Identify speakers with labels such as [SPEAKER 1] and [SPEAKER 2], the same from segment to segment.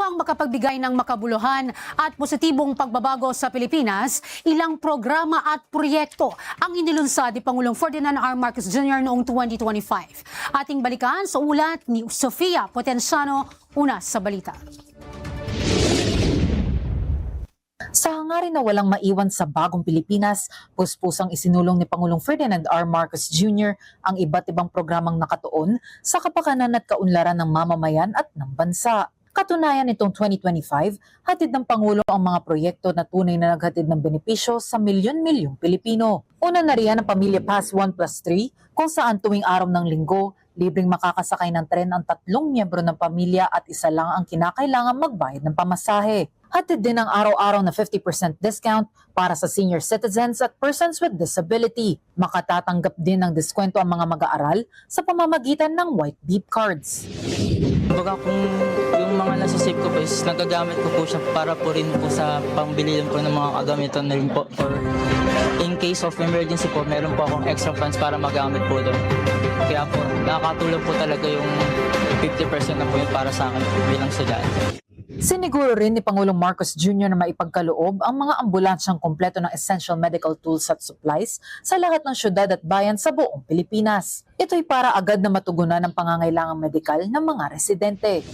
[SPEAKER 1] Upang makapagbigay ng makabuluhan at positibong pagbabago sa Pilipinas, ilang programa at proyekto ang inilunsad ni Pangulong Ferdinand R. Marcos Jr. noong 2025. Ating balikan sa ulat ni Sofia Potenciano, una sa balita.
[SPEAKER 2] Sa hangarin na walang maiwan sa bagong Pilipinas, puspusang isinulong ni Pangulong Ferdinand R. Marcos Jr. ang iba't ibang programang nakatuon sa kapakanan at kaunlaran ng mamamayan at ng bansa. Katunayan nitong 2025, hatid ng Pangulo ang mga proyekto na tunay na naghatid ng benepisyo sa milyon-milyong Pilipino. Una na riyan ang Pamilya Pass 1+3 kung saan tuwing araw ng linggo, libreng makakasakay ng tren ang 3 miyembro ng pamilya at isa lang ang kinakailangan magbayad ng pamasahe. Hatid din ang araw-araw na 50% discount para sa senior citizens at persons with disability. Makatatanggap din ng diskwento ang mga mag-aaral sa pamamagitan ng white beep cards.
[SPEAKER 3] Kumbaga kung yung mga nasa save ko po is nagagamit ko po siya para po rin po sa pangbili po ng mga kagamitan na rin po for in case of emergency po, meron po akong extra funds para magamit po doon. Kaya po nakakatulong po talaga yung 50% na po yun para sa akin bilang estudyante.
[SPEAKER 2] Siniguro rin ni Pangulong Marcos Jr. na maipagkaloob ang mga ambulansyang kompleto ng essential medical tools at supplies sa lahat ng syudad at bayan sa buong Pilipinas. Ito'y para agad na matugunan ang pangangailangang medikal ng mga residente.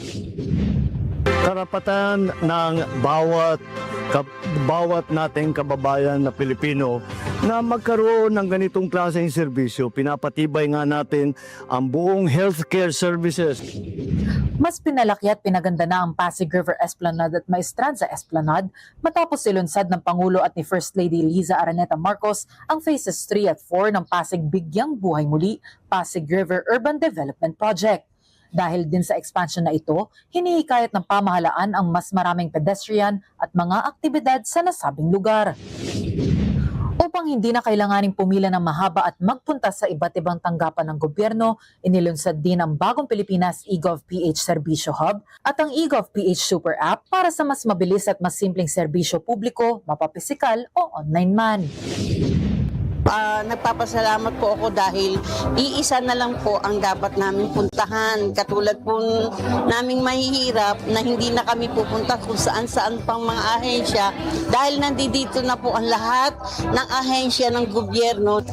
[SPEAKER 4] Karapatan ng bawat nating kababayan na Pilipino na magkaroon ng ganitong klaseng serbisyo. Pinapatibay nga natin ang buong healthcare services.
[SPEAKER 2] Mas pinalaki at pinaganda na ang Pasig River Esplanade at Maestranza Esplanade matapos silunsad ng Pangulo at ni First Lady Liza Araneta Marcos ang Phases 3 at 4 ng Pasig Bigyang Buhay Muli, Pasig River Urban Development Project. Dahil din sa expansion na ito, hinihikayat ng pamahalaan ang mas maraming pedestrian at mga aktibidad sa nasabing lugar. Upang hindi na kailanganing pumila ng mahaba at magpunta sa iba't ibang tanggapan ng gobyerno, inilunsad din ang bagong Pilipinas eGov.ph Serbisyo Hub at ang eGov.ph Super App para sa mas mabilis at mas simpleng serbisyo publiko, mapapisikal o online man.
[SPEAKER 5] Nagpapasalamat po ako dahil iisa na lang po ang dapat namin puntahan. Katulad po naming mahihirap na hindi na kami pupunta kung saan-saan pang mga ahensya dahil nandito na po ang lahat ng ahensya ng gobyerno.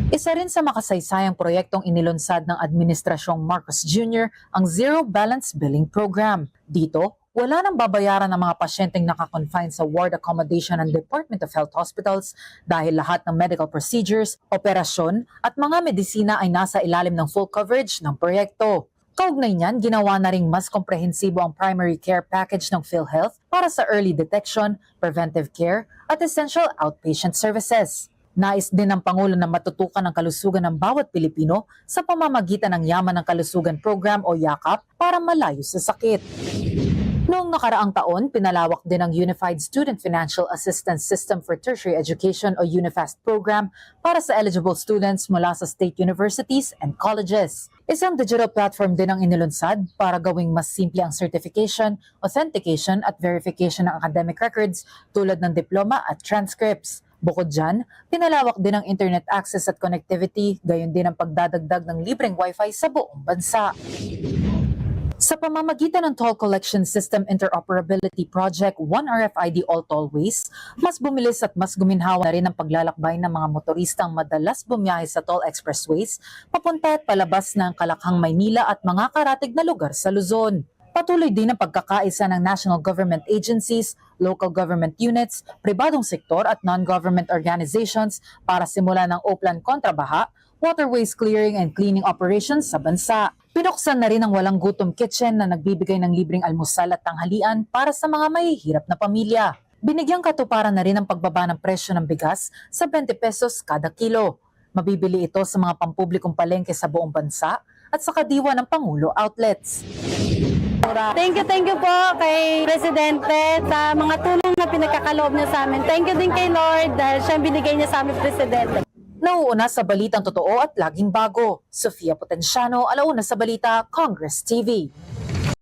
[SPEAKER 2] Isa rin sa makasaysayang proyektong inilunsad ng Administrasyong Marcos Jr. ang Zero Balance Billing Program. Dito, wala nang babayaran ng mga pasyenteng nakakonfine sa ward accommodation ng Department of Health Hospitals dahil lahat ng medical procedures, operasyon at mga medisina ay nasa ilalim ng full coverage ng proyekto. Kaugnay niyan, ginawa na ring mas komprehensibo ang primary care package ng PhilHealth para sa early detection, preventive care at essential outpatient services. Nais din ng Pangulo na matutukan ang kalusugan ng bawat Pilipino sa pamamagitan ng Yaman ng Kalusugan Program o YAKAP para malayo sa sakit. Noong nakaraang taon, pinalawak din ang Unified Student Financial Assistance System for Tertiary Education o UNIFAST program para sa eligible students mula sa state universities and colleges. Isang digital platform din ang inilunsad para gawing mas simple ang certification, authentication at verification ng academic records tulad ng diploma at transcripts. Bukod dyan, pinalawak din ang internet access at connectivity, gayon din ang pagdadagdag ng libreng wifi sa buong bansa. Sa pamamagitan ng Toll Collection System Interoperability Project, One RFID All Tollways, mas bumilis at mas guminhawa na rin ang paglalakbay ng mga motoristang madalas bumiyahe sa toll expressways, papunta at palabas ng Kalakhang, Maynila at mga karatig na lugar sa Luzon. Patuloy din ang pagkakaisa ng national government agencies, local government units, pribadong sektor at non-government organizations para simulan ng Oplan Kontrabaha, waterways clearing and cleaning operations sa bansa. Pinuksan na rin ang Walang Gutom Kitchen na nagbibigay ng libreng almusal at tanghalian para sa mga mahihirap na pamilya. Binigyang katuparan na rin ang pagbaba ng presyo ng bigas sa 20 pesos kada kilo. Mabibili ito sa mga pampublikong palengke sa buong bansa at sa kadiwa ng Pangulo outlets.
[SPEAKER 6] Thank you po kay Presidente sa mga tulong na pinagkakaloob niya sa amin. Thank you din kay Lord dahil siya binigay niya sa amin, Presidente.
[SPEAKER 2] Nauuna sa balitang totoo at laging bago. Sofia Potenciano, Alauna sa Balita, Congress TV.